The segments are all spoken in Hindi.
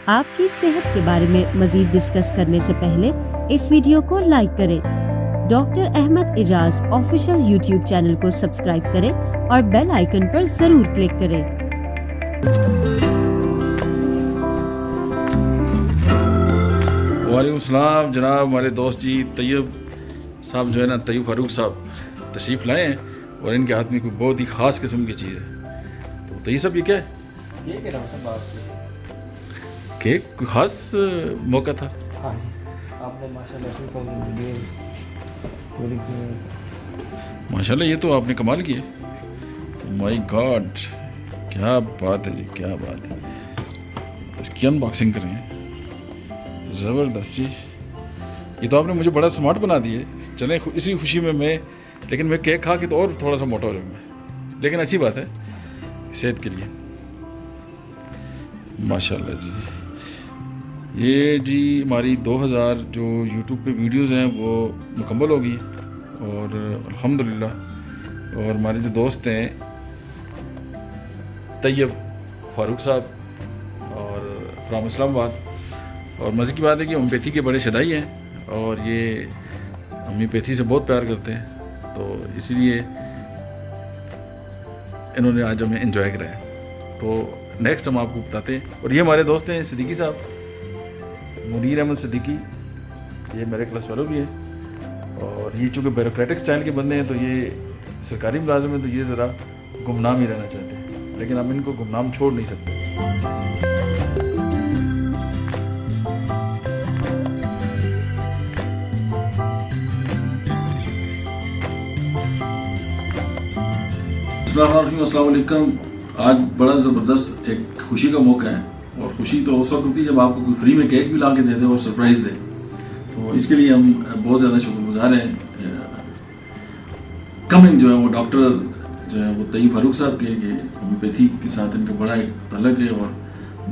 आपकी सेहत के बारे में मजीद डिस्कस करने से पहले इस वीडियो को लाइक करें। Doctor Ahmed Ejaz official YouTube channel को सब्सक्राइब करें और बेल आइकन पर जरूर क्लिक करें। वालेकुम सलाम जनाब। हमारे दोस्त जी तैयब साहब जो है ना, तैयब फारूक साहब तशरीफ़ लाए हैं और इनके हाथ में कोई बहुत ही ख़ास किस्म की चीज़ है। तो तैयब साहब ये क्या है? ये कह रहा हूँ सब आपकी। केक कोई ख़ास मौका था? हाँ जी, आपने माशाल्लाह से तो वीडियो पूरी की। माशाल्लाह ये तो आपने कमाल किया। माय गॉड, क्या बात है जी, क्या बात है। इसकी अनबॉक्सिंग करें, ज़बरदस्त जी। ये तो आपने मुझे बड़ा स्मार्ट बना दिए। चलें इसी खुशी में लेकिन मैं केक खा के तो और थोड़ा सा मोटा हो जाऊँगा, लेकिन अच्छी बात है सेहत के लिए। माशाल्लाह जी। ये जी हमारी 2000 जो यूट्यूब पे वीडियोस हैं वो मुकम्मल हो गई और अल्हम्दुलिल्लाह। और हमारे जो दोस्त हैं तैयब फारूक साहब और फ्राम इस्लामाबाद, और मज़े की बात है कि होम्योपैथी के बड़े शदाई हैं और ये होम्योपैथी से बहुत प्यार करते हैं, तो इसीलिए इन्होंने आज हमें एंजॉय कराया। तो नेक्स्ट हम आपको बताते हैं। और ये हमारे दोस्त हैं सिद्दीकी साहब, मुनीर अहमद सिद्दीकी, ये मेरे क्लास फेलो भी है। और ये चूँकि ब्यूरोक्रेटिक स्टाइल के बंदे हैं तो ये सरकारी मुलाजिम हैं, तो ये ज़रा गुमनाम ही रहना चाहते हैं, लेकिन हम इनको गुमनाम छोड़ नहीं सकते। अस्सलाम वालेकुम। आज बड़ा ज़बरदस्त एक खुशी का मौका है, और खुशी तो उस वक्त होती है जब आपको कोई फ्री में केक भी ला के दे दे और सरप्राइज़ दे। तो इसके लिए हम बहुत ज़्यादा शुक्रगुजार हैं। कमिंग जो है वो डॉक्टर जो है वो तैयब फारूक साहब के होम्योपैथी के साथ इनका बड़ा एक तल्लक है, और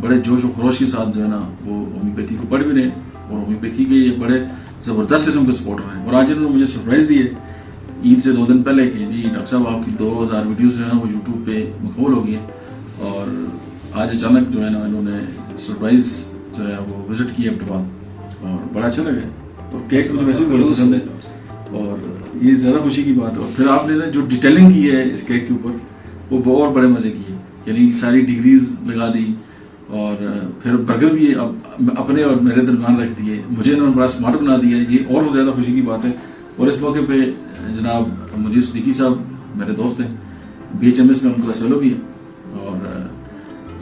बड़े जोश और खरोश के साथ जो है ना वो होम्योपैथी को पढ़ भी रहे हैं और होम्योपैथी के ये बड़े ज़बरदस्त किस्म के सपोर्टर हैं। और आज इन्होंने मुझे सरप्राइज़ दिए ईद से 2 दिन पहले कि जी डॉक्टर साहब आपकी 2000 वीडियोज़ जो है वो यूट्यूब पे मुकम्मल हो गई हैं, और आज अचानक जो है ना इन्होंने सरप्राइज़ जो है वो विज़िट किया अब्दुल्लाबाद, और बड़ा अच्छा लगा। और केक मुझे वैसे भी बड़ा पसंद है और ये ज़्यादा खुशी की बात है। और फिर आपने ना जो डिटेलिंग की है इस केक के ऊपर वो बहुत बड़े मज़े की है, यानी सारी डिग्रीज लगा दी और फिर बर्गर भी अब अपने और मेरे दरमियान रख दिए। मुझे इन्होंने बड़ा स्मार्ट बना दिया, ये और ज़्यादा खुशी की बात है। और इस मौके पे जनाब मुनीर सिद्दीकी साहब मेरे दोस्त हैं, BHMS में उनका फेलो भी है और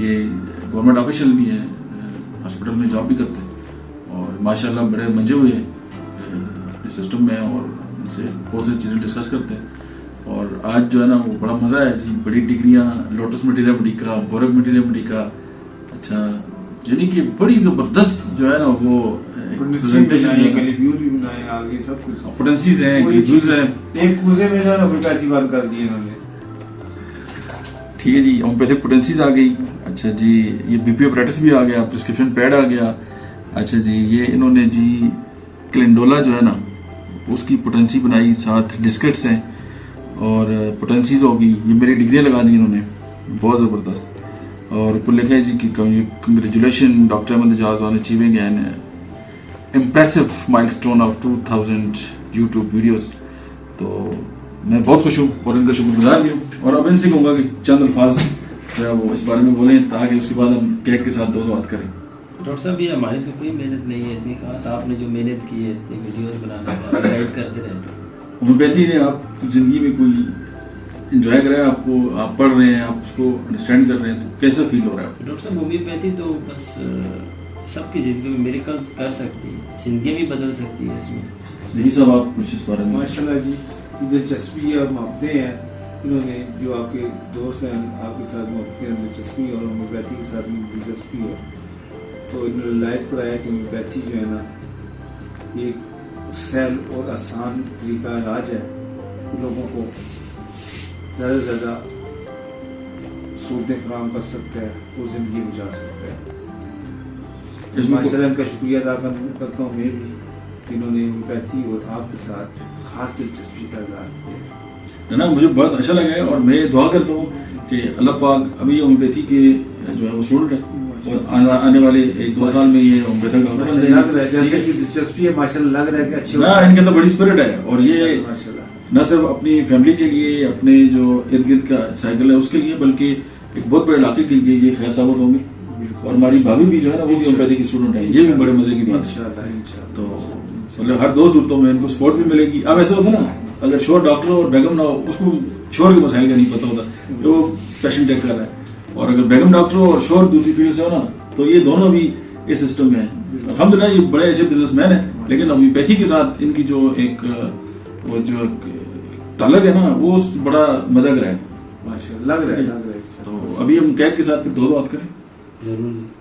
ये गवर्नमेंट ऑफिशियल भी हैं, हॉस्पिटल में जॉब भी करते हैं और माशाल्लाह बड़े मंजे हुए हैं अपने सिस्टम में, और उनसे बहुत सारी चीज़ें डिस्कस करते हैं। और आज जो है ना वो बड़ा मज़ा है जी। बड़ी डिग्रियाँ, लोटस मटीरियल मडिका, बोरक मटीरियल मडिका, अच्छा यानी कि बड़ी ज़बरदस्त जो है ना वो प्रेजेंटेशन भी बनाए, आगे सब कुछ पोटेंसीज हैं, ग्लूज हैं। एक कूजे में ना होम्योपैथी बात कर दी इन्होंने। ठीक है जी, होम्योपैथिक पोटेंसीज आ गई। अच्छा जी, ये BP ऑपरेटस भी आ गया, प्रिस्क्रिप्शन पैड आ गया। अच्छा जी, ये इन्होंने जी क्लेंडोला जो है ना उसकी पोटेंसी बनाई, साथ डिस्केट्स हैं और पोटेंसीज होगी। ये मेरी डिग्रियाँ लगा दी इन्होंने, बहुत ज़बरदस्त। और ऊपर लिखा है जी कि congratulation doctor Ahmed Ejaz on achieving an impressive milestone of 2000 YouTube videos. तो मैं बहुत खुश हूँ और इनका शुक्रगुजार भी हूँ। और अब इनसे कहूँगा कि चंद अल्फाज जो है वो इस बारे में बोलें, ताकि उसके बाद हम केक के साथ 2 बात करें। डॉक्टर साहब, ये हमारी तो कोई मेहनत नहीं है इतनी खास। आपने जो मेहनत की है इतनी वीडियोस बनाने में, गाइड करते रहते हैं। होम्योपैथी ने आप ज़िंदगी में कोई इंजॉय कराया आपको, आप पढ़ रहे हैं, आप उसको अंडरस्टैंड कर रहे हैं, तो कैसा फील हो रहा है आपको? डॉक्टर साहब, होम्योपैथी तो बस सबकी ज़िंदगी में मेरेकल कर सकती है, ज़िंदगी भी बदल सकती है इसमें। यही सब आप कुछ इस बारे में? माशाल्लाह जी, दिलचस्पी है, मुहब्बतें हैं। इन्होंने जो आपके दोस्त हैं आपके साथ मुहब्बतें, दिलचस्पी और होम्योपैथी के साथ दिलचस्पी है, तो इन्होंने रिलाइज कराया कि होम्योपैथी जो है ना एक सहल और आसान तरीका इलाज है, लोगों को ज़्यादा से ज़्यादा सूरतें फराहम कर सकता है और ज़िंदगी गुजार सकता है। माशाल्लाह इनका शुक्रिया अदा करता हूँ मैं भी, इन्होंने होम्योपैथी और आपके साथ खास दिलचस्पी का इज़हार किया। है ना, मुझे बहुत अच्छा लगा है। और मैं दुआ करता हूँ कि अल्लाह पाक अभी होम्योपैथी के जो है वो स्टूडेंट है और आने वाले 1-2 साल में ये होम्योपैथिक डॉक्टर बन लग रहा है जैसे जाएंगे। कि दिलचस्पी है माशाल्लाह, लग रहा है कि अच्छे ना इनके तो बड़ी स्पिरिट है और ये माशाल्लाह। न सिर्फ अपनी फैमिली के लिए, अपने जो इर्द गिर्द का साइकिल है उसके लिए, बल्कि एक बहुत बड़े इलाके के लिए ये खैर साबित होंगे। और हमारी भाभी भी जो है ना वो भी होम्योपैथी की स्टूडेंट है, ये भी बड़े मजे की बात है। इंशाल्लाह इंशाल्लाह। तो मतलब हर दोस्त दोस्तों में इनको सपोर्ट भी मिलेगी। अब ऐसा होता है ना, अगर शोर डॉक्टर हो और बेगम ना हो, उसको शोर के मसाइल का नहीं पता होता, वो पेशेंट टेक कर रहा है। और अगर बेगम डॉक्टर हो और शोर दूसरी फील्ड से हो ना, तो ये दोनों भी इस सिस्टम में है। अल्हम्दुलिल्लाह ये बड़े अच्छे बिजनेसमैन है, लेकिन होम्योपैथी के साथ इनकी जो एक वो जो ताल्लुक है ना, वो बड़ा मजा कर है। माशाल्लाह लग रहा है। तो अभी हम कैब के साथ फिर दो बात करें। जरूर।